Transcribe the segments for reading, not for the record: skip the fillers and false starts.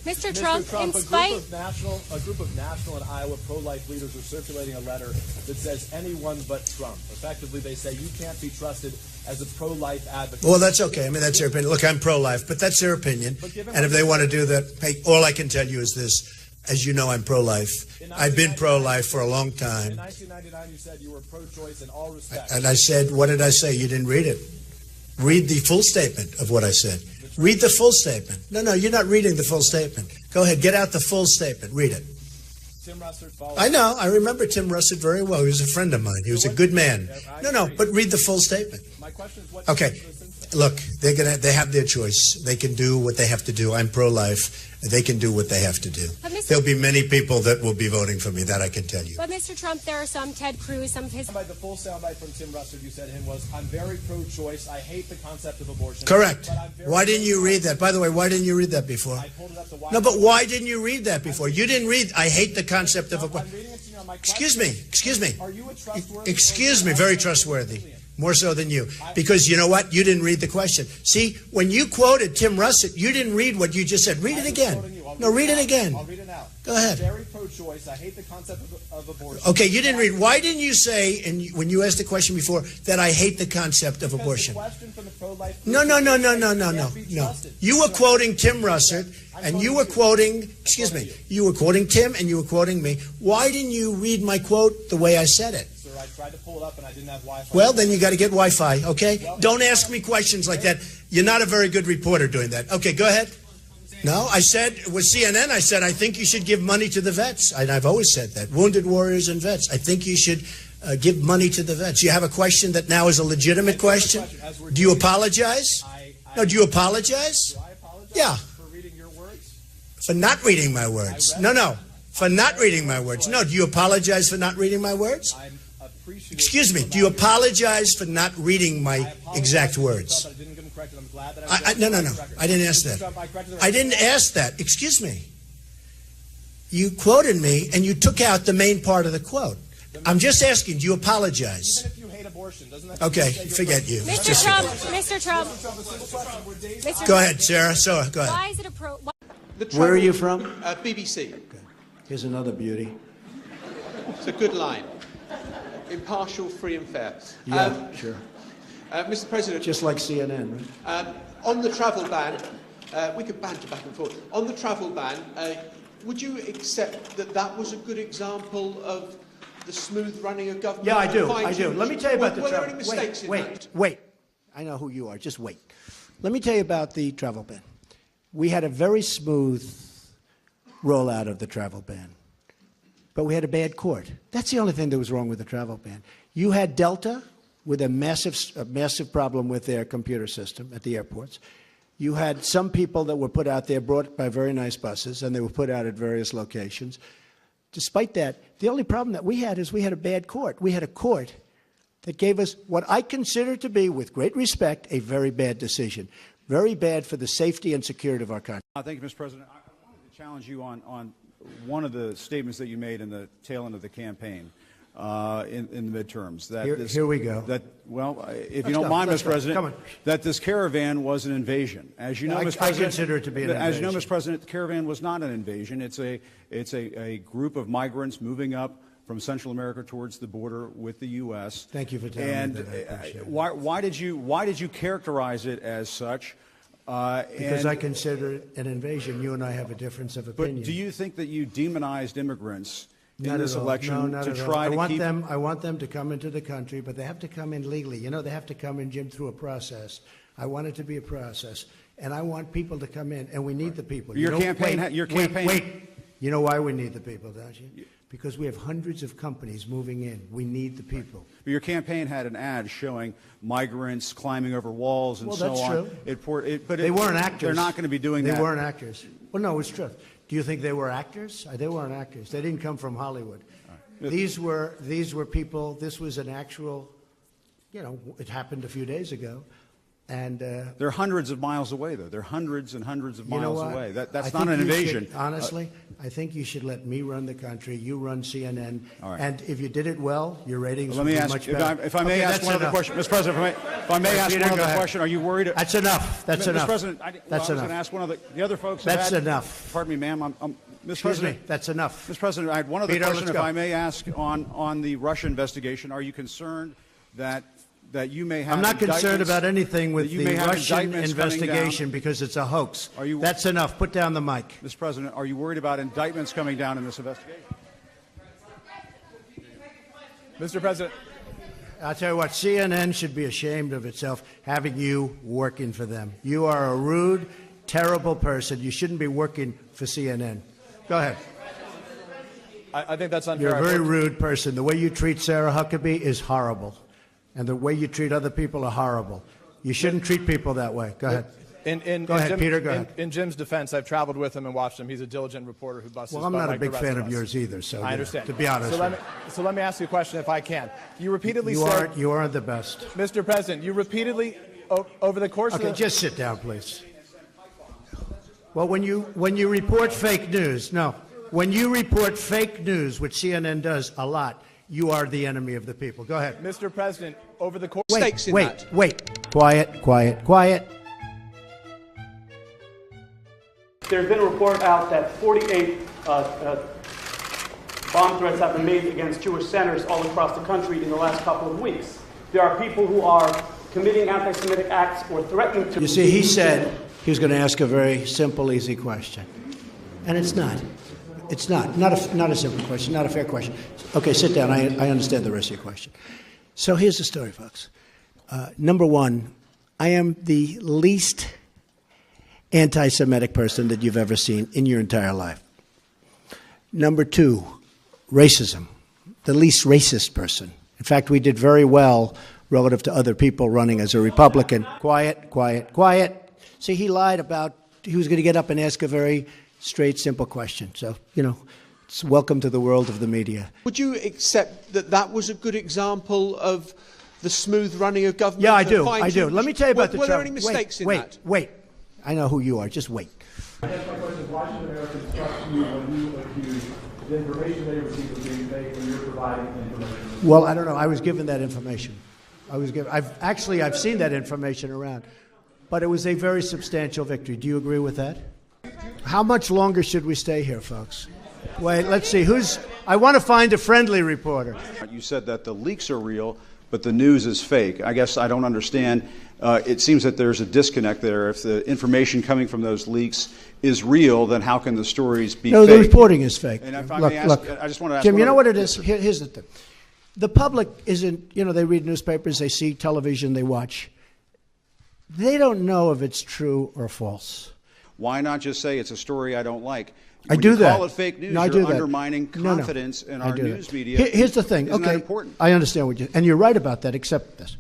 Mr. Trump, in spite... A group of national and Iowa pro-life leaders are circulating a letter that says anyone but Trump. Effectively, they say you can't be trusted as a pro-life advocate. Well, that's okay. I mean, that's their opinion. Look, I'm pro-life, but that's their opinion. And if they want to do that, hey, all I can tell you is this. As you know, I'm pro-life. I've been pro-life for a long time. In 1999, you said you were pro-choice in all respects. And I said, what did I say? You didn't read it. Read the full statement of what I said. Read the full statement. No, you're not reading the full statement. Go ahead, get out the full statement. Read it. Tim Russert followed. I know. I remember Tim Russert very well. He was a friend of mine. He was a good man. No, but read the full statement. My question is, what okay. Look, they have their choice. They can do what they have to do. I'm pro-life. They can do what they have to do. There'll be many people that will be voting for me, that I can tell you. But, Mr. Trump, there are some, Ted Cruz, some of his... The full soundbite from Tim Russert you said to him was, I'm very pro-choice. I hate the concept of abortion. Correct. Why didn't you read that? By the way, why didn't you read that before? I pulled it up to No, but why didn't you read that before? You didn't read, I hate the concept of abortion. Excuse me. Are you a trustworthy... Excuse me, very trustworthy. More so than you. Because you know what? You didn't read the question. See, when you quoted Tim Russert, you didn't read what you just said. Read it again. No, read it again. I'll read it now. Go ahead. I'm very pro-choice. I hate the concept of abortion. Okay, you didn't read. Why didn't you say, when you asked the question before, that I hate the concept of abortion? No. You were quoting Tim Russert, and you were quoting, excuse me, you were quoting Tim and you were quoting me. Why didn't you read my quote the way I said it? Sir, I tried to pull it up and I didn't have Wi-Fi. Well, then you got to get Wi-Fi, okay? Don't ask me questions like that. You're not a very good reporter doing that. Okay, go ahead. No, I said, with CNN, I said, I think you should give money to the vets. And I've always said that. Wounded warriors and vets. I think you should give money to the vets. You have a question that now is a legitimate question? Do you apologize? No, do you apologize? Do I apologize yeah. for reading your words? For not reading my words. No. For not reading my words. No, do you apologize for not reading my words? Excuse me, do you apologize for not reading my exact words? No. I didn't ask that. I didn't ask that. Excuse me. You quoted me and you took out the main part of the quote. I'm just asking, do you apologize? Even if you hate abortion, doesn't that okay, forget you. Mr. Trump. Go ahead, Sarah. Go ahead. Why is it a pro... Where are you from? BBC. Okay. Here's another beauty. It's a good line. Impartial, free and fair. Yeah, sure. Mr. President. Just like CNN, right? On the travel ban, we could banter back and forth. On the travel ban, would you accept that that was a good example of the smooth running of government? Yeah, I do. Let me tell you about the travel. Were there any mistakes in that? Wait. I know who you are. Just wait. Let me tell you about the travel ban. We had a very smooth rollout of the travel ban. But we had a bad court. That's the only thing that was wrong with the travel ban. You had Delta with a massive problem with their computer system at the airports. You had some people that were put out there, brought by very nice buses, and they were put out at various locations. Despite that, the only problem that we had is we had a bad court. We had a court that gave us what I consider to be, with great respect, a very bad decision. Very bad for the safety and security of our country. Thank you, Mr. President. I wanted to challenge you on one of the statements that you made in the tail end of the campaign in the midterms. That here we go. If you don't mind, Mr. President, that this caravan was an invasion. As you know, Mr. President, I consider it to be an invasion. As you know, Mr. President, the caravan was not an invasion. It's a group of migrants moving up from Central America towards the border with the U.S. Thank you for telling me that. I appreciate it. Why did you characterize it as such? Because I consider it an invasion. You and I have a difference of opinion. But do you think that you demonized immigrants in not this election to try to keep them? I want them to come into the country, but they have to come in legally. You know, they have to come in, Jim, through a process. I want it to be a process, and I want people to come in, and we need the people. Your campaign. Wait. You know why we need the people, don't you? Because we have hundreds of companies moving in. We need the people. But your campaign had an ad showing migrants climbing over walls and so on. That's true. But they weren't actors. They're not going to be doing that. They weren't actors. Well, no, it's true. Do you think they were actors? They weren't actors. They didn't come from Hollywood. Right. These were people. This was an actual, it happened a few days ago. And They're hundreds of miles away, though. They're hundreds and hundreds of you know miles what? away. I That's think not an you invasion. should, honestly, I think you should let me run the country. You run CNN. All right. And if you did it well, your ratings Let would me be ask, much if better. I may Okay, ask that's one other enough. question. Mr. President, if I may ask Peter, one go other ahead. question, are you worried? That's enough. That's Mr. enough. President, I That's was going enough. to ask one of the other folks. have That's had- enough. Pardon me, ma'am. Mr. Excuse President, me. That's enough. Mr. President, I had one other Peter, question, let's if go. I may ask, on the Russia investigation. Are you concerned that you may have I'm not concerned indictments- about anything with that you the may have Russian indictments coming down? investigation because it's a hoax. Are you- That's enough. Put down the mic. Mr. President, are you worried about indictments coming down in this investigation? Mr. President. I'll tell you what, CNN should be ashamed of itself having you working for them. You are a rude, terrible person. You shouldn't be working for CNN. Go ahead. I think that's unfair. You're a very rude person. The way you treat Sarah Huckabee is horrible. And the way you treat other people are horrible. You shouldn't treat people that way. Go ahead. Go ahead, Peter, go ahead. In Jim's defense, I've traveled with him and watched him. He's a diligent reporter who busts Well, his I'm butt not a like big the rest fan of us. yours either, so I understand. to be honest with So let me ask you a question if I can. You repeatedly you. said... You aren't the best. Mr. President, you repeatedly, over the course Okay, of the... just sit down, please. Well, when you report fake news, when you report fake news, which CNN does a lot, you are the enemy of the people. Go ahead. Mr. President, over the course... Stakes in that. Wait. Quiet. There's been a report out that 48 bomb threats have been made against Jewish centers all across the country in the last couple of weeks. There are people who are committing anti-Semitic acts or threatening to... You see, he said he was going to ask a very simple, easy question. And it's not. It's not. Not a simple question, not a fair question. Okay, sit down. I understand the rest of your question. So here's the story, folks. Number one, I am the least anti-Semitic person that you've ever seen in your entire life. Number two, racism. The least racist person. In fact, we did very well relative to other people running as a Republican. Quiet. See, he lied about he was going to get up and ask a very straight, simple question. So, it's welcome to the world of the media. Would you accept that that was a good example of the smooth running of government? Yeah, I do. Let me tell you about the Were there trouble. any mistakes in that? Wait. I know who you are. Just wait. I guess my question is, why should Americans trust you when you accuse the information they receive of being fake when you're providing information? Well, I don't know. I was given that information. I've seen that information around. But it was a very substantial victory. Do you agree with that? How much longer should we stay here, folks? Wait, let's see. I want to find a friendly reporter. You said that the leaks are real, but the news is fake. I guess I don't understand. It seems that there's a disconnect there. If the information coming from those leaks is real, then how can the stories be No, fake? the reporting is fake. And if I may ask, look, I just want to ask Jim, one you know other- what it is? Here's the thing. The public isn't, they read newspapers, they see television, they watch. They don't know if it's true or false. Why not just say it's a story I don't like? I When do you that. call it fake news, No, I you're do that. undermining No. confidence in I our do that. news media. Here's the thing. Isn't Okay, that important? I understand and you're right about that, except this.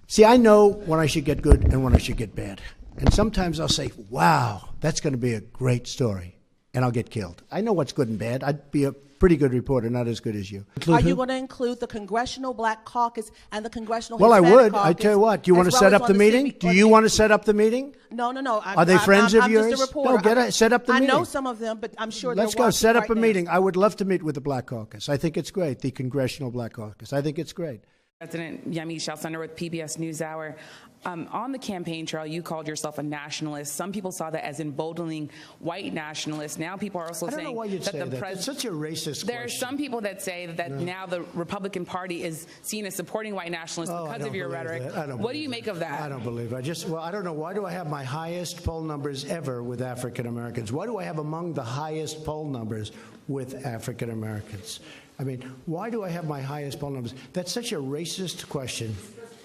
See, I know when I should get good and when I should get bad. And sometimes I'll say, wow, that's going to be a great story. And I'll get killed. I know what's good and bad. I'd be a pretty good reporter, not as good as you. Are you going to include the Congressional Black Caucus and the Congressional Well, I Hispanic would. Caucus? I tell you what. Do you want to set up the meeting? Do you want to set up the meeting? No. Are they friends of I'm yours? Just a reporter. No, set up the meeting. I know some of them, but I'm sure Let's they're go. watching Set up right a now. meeting. I would love to meet with the Black Caucus. I think it's great, the Congressional Black Caucus. I think it's great. President Yamiche Alcindor with PBS NewsHour. On the campaign trail, you called yourself a nationalist. Some people saw that as emboldening white nationalists. Now people are also I don't saying know why you'd say the that. president. It's such a racist There are question. some people that say that now the Republican Party is seen as supporting white nationalists I because don't of your believe rhetoric. that. What do you make of that? I don't believe it. I don't know. Why do I have my highest poll numbers ever with African Americans? Why do I have among the highest poll numbers with African Americans? I mean, why do I have my highest poll numbers? That's such a racist question.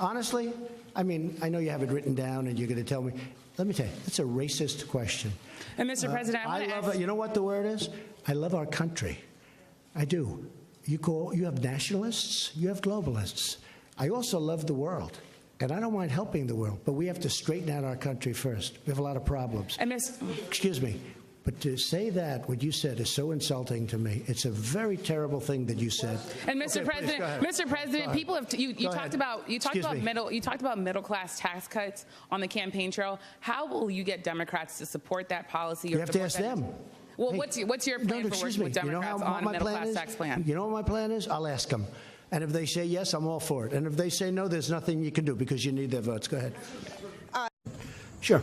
Honestly, I mean, I know you have it written down and you're going to tell me. Let me tell you, it's a racist question. And Mr. President, I love ask, it. You know what the word is? I love our country. I do. You have nationalists, you have globalists. I also love the world. And I don't mind helping the world, but we have to straighten out our country first. We have a lot of problems. and Ms. Excuse me. But to say that, what you said, is so insulting to me. It's a very terrible thing that you said. And Mr. President, people have you talked about middle class tax cuts on the campaign trail. How will you get Democrats to support that policy? You have to ask them. Well, hey, what's your plan for working with Democrats on a middle class tax plan? You know what my plan is? I'll ask them. And if they say yes, I'm all for it. And if they say no, there's nothing you can do because you need their votes. Go ahead. Sure.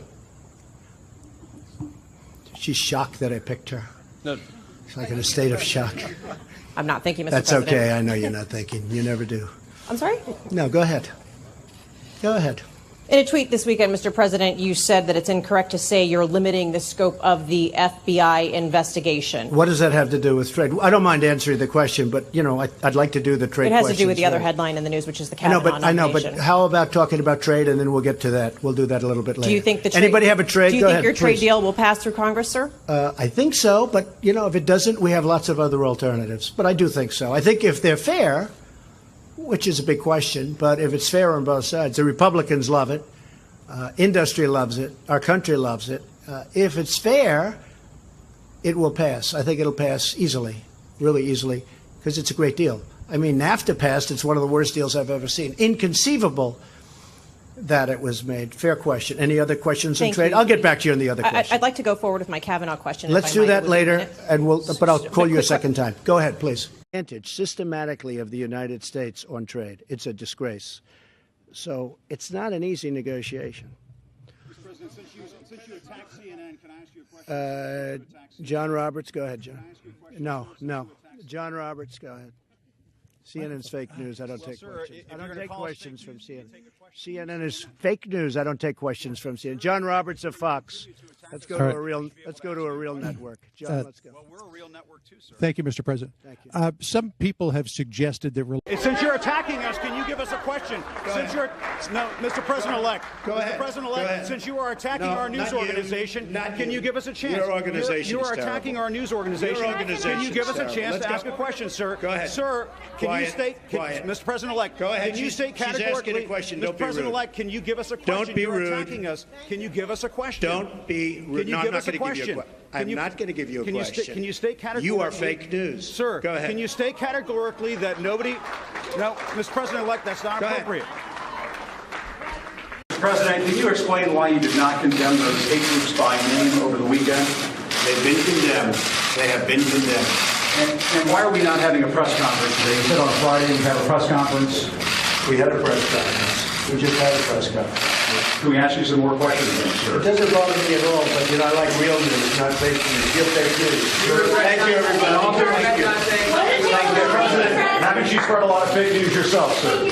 She's shocked that I picked her. No. She's like in a state of shock. I'm not thinking, Mr. That's President. okay. I know you're not thinking. You never do. I'm sorry? No, go ahead. Go ahead. In a tweet this weekend, Mr. President, you said that it's incorrect to say you're limiting the scope of the FBI investigation. What does that have to do with trade? I don't mind answering the question, but, you know, I'd like to do the trade It has to do with questions the other first. headline in the news, which is the Kavanaugh I know, nomination. but how about talking about trade, and then we'll get to that. We'll do that a little bit later. Do you think the trade, Anybody have a trade? Do you Go think ahead, your trade please. deal will pass through Congress, sir? I think so, but, you know, if it doesn't, we have lots of other alternatives. But I do think so. I think if they're fair, which is a big question, but if it's fair on both sides, the Republicans love it. Industry loves it. Our country loves it. If it's fair, it will pass. I think it'll pass easily, really easily, because it's a great deal. I mean, NAFTA passed. It's one of the worst deals I've ever seen. Inconceivable that it was made. Fair question. Any other questions on trade? I'll get back to you on the other questions. I'd like to go forward with my Kavanaugh question. Let's do that later, and but I'll call you a quick second time. Go ahead, please. Advantage systematically of the United States on trade. It's a disgrace. So it's not an easy negotiation. Mr. President, since you attacked CNN, can I ask you a question? John Roberts, go ahead, John. No. John Roberts, go ahead. CNN's fake news. I don't take questions. I don't take questions from CNN. CNN is fake news. I don't take questions from CNN. John Roberts of Fox. Let's go to a real. Let's go to a real network. John, let's go. Well, we're a real network too, sir. Thank you, Mr. President. Thank you. Some people have suggested that. Since you're attacking us, can you give us a question? Mr. President-elect. Go ahead. Mr. President-elect, since you are attacking our news organization, can you give us a chance? Your organization You are is attacking terrible. our news organization. Your organization Can you give us a is chance terrible. to ask a question, sir? Go ahead. Sir, can Quiet. you state, Quiet. Mr. President-elect, Go ahead. can you state She's asking categorically, a question. Mr. Don't be rude. President-elect, can you give us a question? Don't be You're rude. attacking us. Can you give us a question? Don't be rude. Can you No, give I'm not us a going to give you a question? question. I'm not going to give you a question. Can you state categorically? You are fake news. Sir, go ahead. Can you state categorically that nobody... No, Mr. President-elect, that's not appropriate. Mr. President, can you explain why you did not condemn those hate groups by name over the weekend? They've been condemned. They have been condemned. And why are we not having a press conference today? You said on Friday you'd have a press conference. We had a press conference. We just had a press conference. Can we ask you some more questions, sir? It doesn't bother me at all, but you know, I like real news, not fake news. You're fake news. Thank you, everybody. Thank you. President, haven't you spread a lot of fake news yourself, sir?